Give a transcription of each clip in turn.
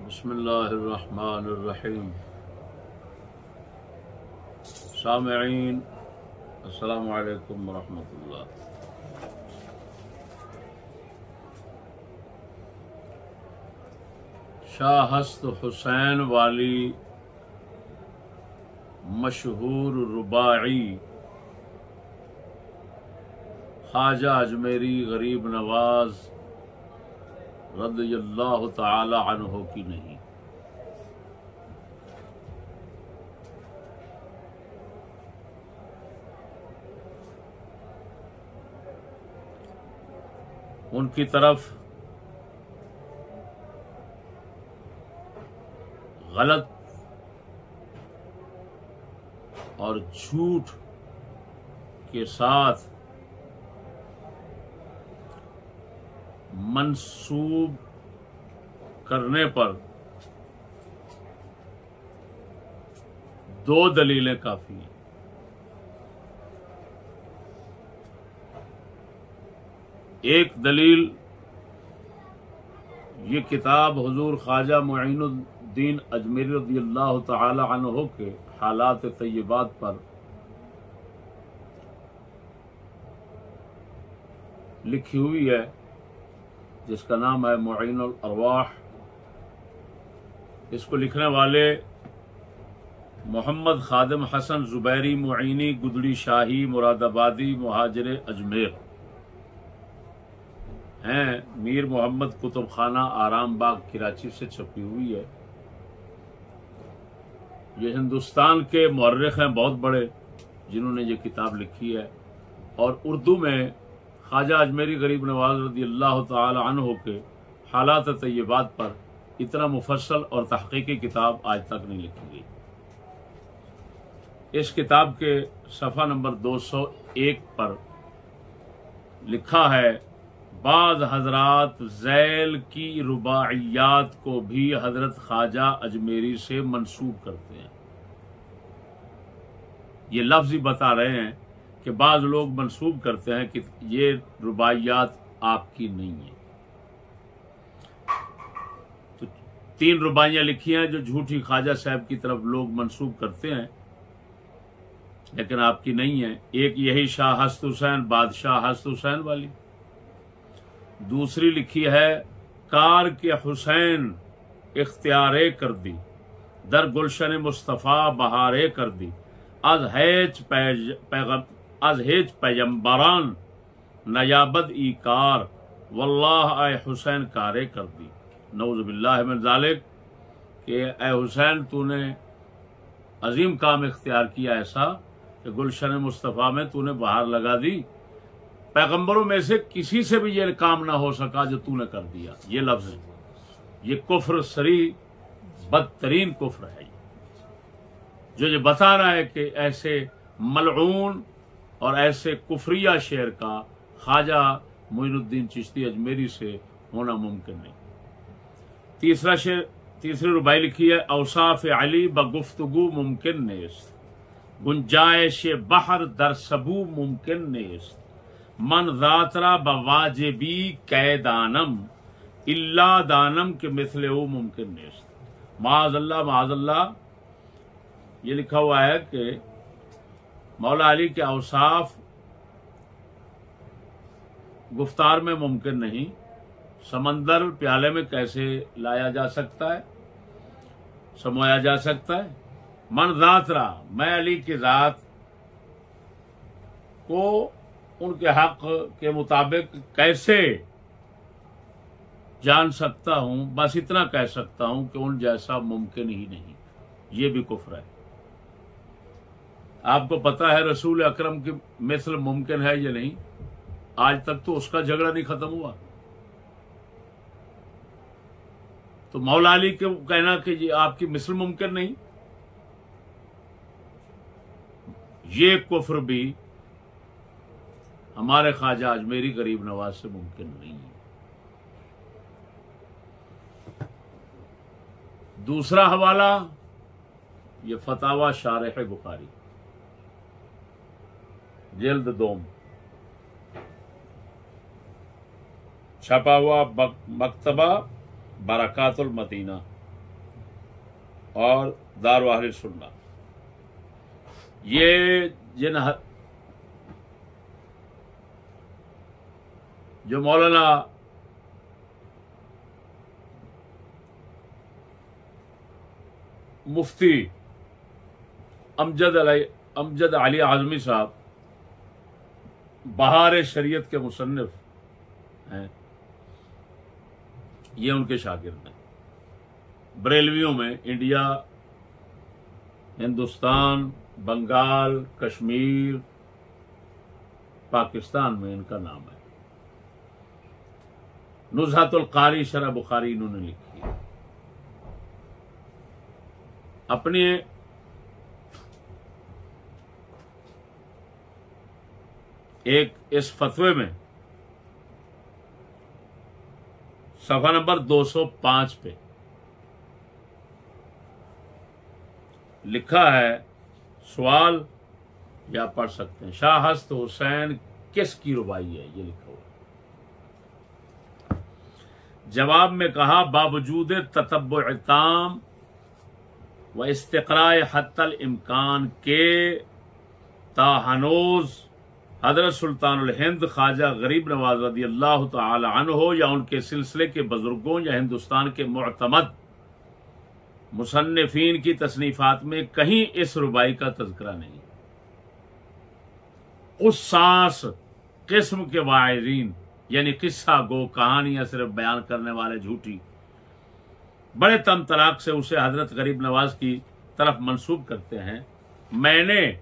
बिस्मिल्लाहिर्रहमानिर्रहीम। सामईन अस्सलामु अलैकुम वरहमतुल्लाह। शाह हस्त हुसैन वाली मशहूर रुबाई ख्वाजा अजमेरी गरीब नवाज रज़ियल्लाहु तआला अन्हु की नहीं। उनकी तरफ गलत और झूठ के साथ मंसूब करने पर दो दलीलें काफी हैं। एक दलील ये किताब हुजूर ख्वाजा मुईनुद्दीन अजमेरी रज़ियल्लाहु तआला अन्हु के हालात तय्यबात पर लिखी हुई है, जिसका नाम है मुईनुल अरवाह। इसको लिखने वाले मोहम्मद खादिम हसन जुबैरी मुईनी गुदड़ी शाही मुरादाबादी मुहाजिर अजमेर हैं। मीर मोहम्मद कुतुब खाना आराम बाग कराची से छपी हुई है। ये हिंदुस्तान के मुअर्रिख हैं बहुत बड़े, जिन्होंने ये किताब लिखी है, और उर्दू में ख्वाजा अजमेरी गरीब नवाज रज़ियल्लाहु तआला अन्हु के हालात तय्यबात पर इतना मुफस्सल और तहकीकी किताब आज तक नहीं लिखी गई। इस किताब के सफ़ा नंबर 201 पर लिखा है, बाज़ हजरात ज़ैल की रुबाइयात को भी हजरत ख्वाजा अजमेरी से मंसूब करते हैं। ये लफ्ज़ ही बता रहे हैं कि बाज़ लोग मंसूब करते हैं कि ये रुबाइयात आपकी नहीं है। तो 3 रुबाइयाँ लिखी हैं जो झूठी ख्वाजा साहब की तरफ लोग मंसूब करते हैं, लेकिन आपकी नहीं है। एक यही शाह हस्त हुसैन बादशाह हस्त हुसैन वाली। दूसरी लिखी है, कार के हुसैन इख्तियारे कर दी, दर गुलशन मुस्तफ़ा बहारे कर दी, आज हेज पैगम्बरान नयाबद ई कार, वल्लाह ए हुसैन कारे कर दी। नऊज़ बिल्लाह मिन ज़ालिक कि ए हुसैन तूने अजीम काम इख्तियार किया ऐसा कि गुलशन मुस्तफ़ा में तूने बहार लगा दी। पैगंबरों में से किसी से भी ये काम ना हो सका जो तूने कर दिया। ये लफ्ज, ये कुफ्र सरी बदतरीन कुफ्र है, जो ये बता रहा है कि ऐसे मलऊन और ऐसे कुफरिया शेर का ख्वाजा मुईनुद्दीन चिश्ती अजमेरी से होना मुमकिन नहीं। तीसरी रुबाई लिखी है, औसाफ अली बगुफ्तगू मुमकिन नेस्त, गुंजाइश बहर दर सबू मुमकिन नेस्त, मन जातरा बवाजिबी कैदानम इल्ला दानम के मिसले वो मुमकिन नेस्त। माज़अल्लाह ये लिखा हुआ है कि मौला अली के औसाफ गुफ्तार में मुमकिन नहीं। समंदर प्याले में कैसे लाया जा सकता है, समोया जा सकता है। मन जातरा, मैं अली की जात को उनके हक के मुताबिक कैसे जान सकता हूं, बस इतना कह सकता हूं कि उन जैसा मुमकिन ही नहीं। ये भी कुफ्र है। आपको पता है रसूल अकरम की मिसल मुमकिन है या नहीं? आज तक तो उसका झगड़ा नहीं खत्म हुआ। तो मौला अली को कहना कि ये आपकी मिसल मुमकिन नहीं, ये कुफ्र भी हमारे ख्वाजा अजमेरी गरीब नवाज से मुमकिन नहीं है। दूसरा हवाला, ये फतावा शारह बुखारी जिल्द 2 छपा हुआ मकतबा बरकातुल मदीना और दार अहले सुन्ना, ये जो मौलाना मुफ्ती अमजद अली आज़मी साहब बहार शरीयत के मुसन्निफ हैं, ये उनके शागिर्द हैं। बरेलवियों में इंडिया, हिंदुस्तान, बंगाल, कश्मीर, पाकिस्तान में इनका नाम है। नुज़हतुल कारी शरह बुखारी इन्होंने लिखी है। अपने एक इस फतवे में सफा नंबर 205 पे लिखा है, सवाल या पढ़ सकते हैं, शाह हस्त हुसैन किसकी रुबाई है, ये लिखा हुआ। जवाब में कहा, बावजूद ततब्बुअ ताम व इस्तिक़राए हत्तल इम्कान के ताहनूज हजरत सुल्तानुल हिंद ख्वाजा गरीब नवाज रदी अल्लाह तआला अन्हो या उनके सिलसिले के बुजुर्गों या हिंदुस्तान के मुअतमद मुसन्निफीन की तसनीफात में कहीं इस रुबाई का तज़किरा नहीं। क़ुस्सास किस्म के वाइज़ीन यानी किस्सा गो, कहानियां सिर्फ बयान करने वाले झूठी, बड़े तम तलाक से उसे हजरत गरीब नवाज की तरफ मंसूब करते हैं। मैंने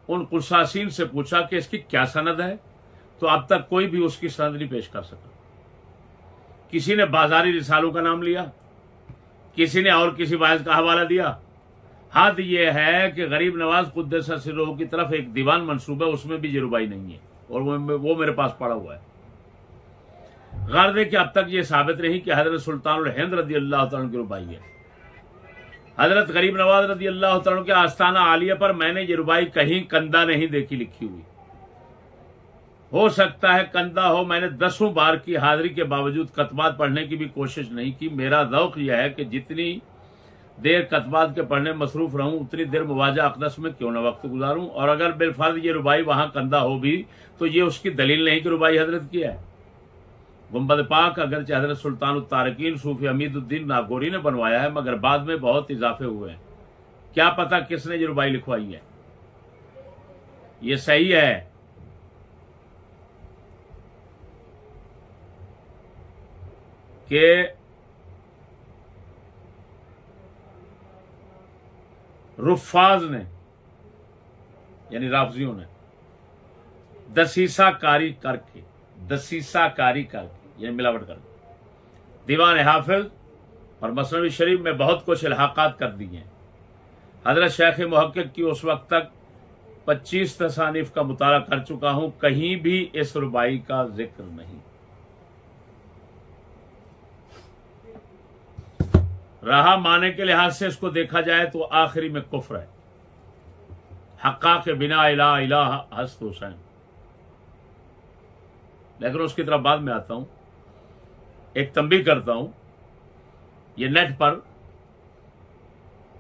उन कुसासीन से पूछा कि इसकी क्या सनद है, तो अब तक कोई भी उसकी सनद नहीं पेश कर सका। किसी ने बाजारी रिसालों का नाम लिया, किसी ने और किसी वाइज का हवाला दिया। हद यह है कि गरीब नवाज कुद्दस सिर्रोह की तरफ एक दीवान मंसूब है, उसमें भी ये रुबाई नहीं है और वो मेरे पास पड़ा हुआ है। गर्द है कि अब तक ये साबित नहीं कि हजरत सुल्तानुल हिंद रदी अल्लाह तआला की रुबाई है। हजरत गरीब नवाज रदी अल्लाह तआला के आस्ताना आलिया पर मैंने ये रुबाई कहीं कंदा नहीं देखी लिखी हुई। हो सकता है कंदा हो, मैंने 10 बार की हाजिरी के बावजूद कतबात पढ़ने की भी कोशिश नहीं की। मेरा ज़ौक़ यह है कि जितनी देर कतबात के पढ़ने मसरूफ रहूं उतनी देर मुवाजा अक़दस में क्यों न वक्त गुजारूं। और अगर बिलफर्ज ये रुबाई वहां कंदा हो भी तो ये उसकी दलील नहीं कि रुबाई हजरत की है। गुंबद पाक अगरचे हजरत सुल्तान तारिकीन सूफी हमीदुद्दीन नागौरी ने बनवाया है, मगर बाद में बहुत इजाफे हुए हैं। क्या पता किसने ये रुबाई लिखवाई है। ये सही है कि रुफ़ाज ने यानी राफजियों ने दसीसा कारी करके यानी मिलावट कर दीवान हाफिज और मसनवी शरीफ में बहुत कुछ इल्हाकात कर दिए हैं। हजरत शेख मुहक्किक की उस वक्त तक 25 तसानीफ का मुताला कर चुका हूं, कहीं भी इस रुबाई का जिक्र नहीं। रहा माने के लिहाज से इसको देखा जाए तो आखिरी में कुफ्र है। हक्का के बिना इला इला हस्त हुसैन, लेकिन उसकी तरफ बाद में आता हूं। एक तंबीह करता हूं, ये नेट पर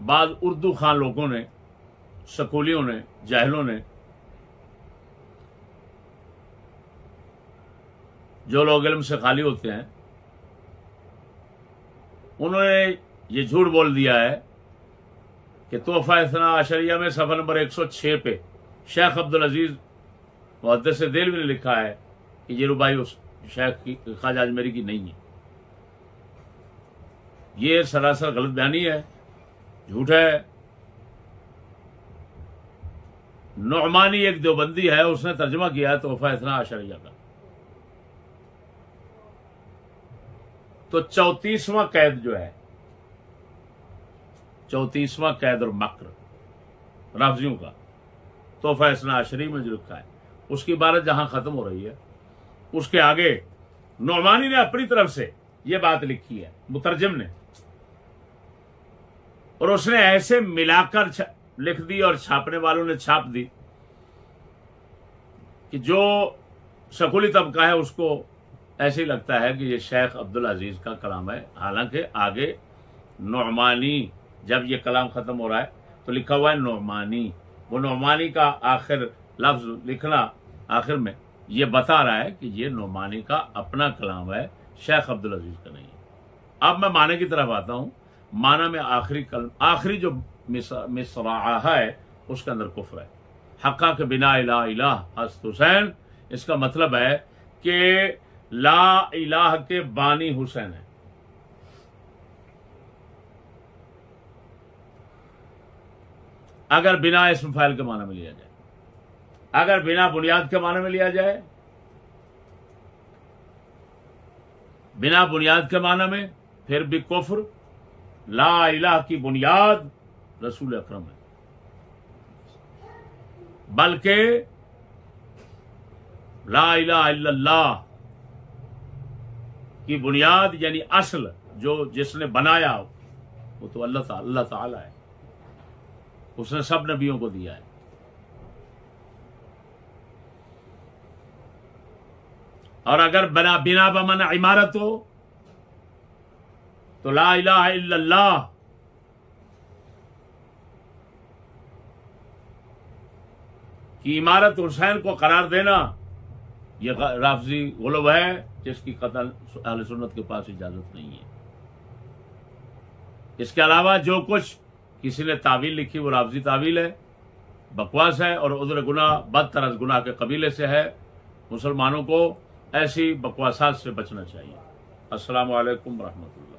बाद उर्दू खान लोगों ने, स्कूलियों ने, जाहिलों ने, जो लोग इल्म से खाली होते हैं, उन्होंने ये झूठ बोल दिया है कि तोहफा इस्ना अशरिया में सफ़ा नंबर 106 पे शेख अब्दुल अजीज मुहद्दिस देलवी ने लिखा है कि ये रुबाई उस शेख की ख्वाजा अजमेरी की नहीं है। ये सरासर गलत बयानी है, झूठ है। नौमानी एक देवबंदी है, उसने तर्जुमा किया है तोहफा इस्ना अशरिया का। तो 34वां कैद जो है, 34वां कैद और मक्र राफजियों का तोहफा इस्ना अशरी में जो लिखा है, उसकी इबारत जहां खत्म हो रही है उसके आगे नौमानी ने अपनी तरफ से यह बात लिखी है, मुतरजम ने, और उसने ऐसे मिलाकर लिख दी और छापने वालों ने छाप दी कि जो शकुली तबका है उसको ऐसे ही लगता है कि ये शेख अब्दुल अजीज का कलाम है। हालांकि आगे नौमानी जब ये कलाम खत्म हो रहा है तो लिखा हुआ है नौमानी। वो नौमानी का आखिर लफ्ज लिखना आखिर में ये बता रहा है कि ये नौमानी का अपना कलाम है, शेख अब्दुल अजीज का नहीं है। अब मैं माने की तरफ आता हूं। माना में आखिरी जो मिसरा है उसके अंदर कुफ्र है। हक्का के बिना इला इलाह हस्त हुसैन, इसका मतलब है कि ला इलाह के बानी हुसैन है। अगर बिना इस्म फाइल के माना में लिया जाए, अगर बिना बुनियाद के माना में लिया जाए, बिना बुनियाद के माना में, फिर भी कुफ्र। ला इलाह की बुनियाद रसूल अकरम है, बल्कि ला इलाहा इल्लल्लाह की बुनियाद यानी असल जो जिसने बनाया वो तो अल्लाह ताला है। उसने सब नबियों को दिया है। और अगर बिना बमना इमारत हो तो ला इलाहा इल्लल्लाह की इमारत हुसैन को करार देना यह राफजी गुलब है जिसकी कतल अहले सुन्नत के पास इजाजत नहीं है। इसके अलावा जो कुछ किसी ने तावील लिखी वो राफजी तावील है, बकवास है और उधर गुनाह बदतरस गुनाह के कबीले से है। मुसलमानों को ऐसी बकवासात से बचना चाहिए। अस्सलामु अलैकुम रहमतुल्लाह।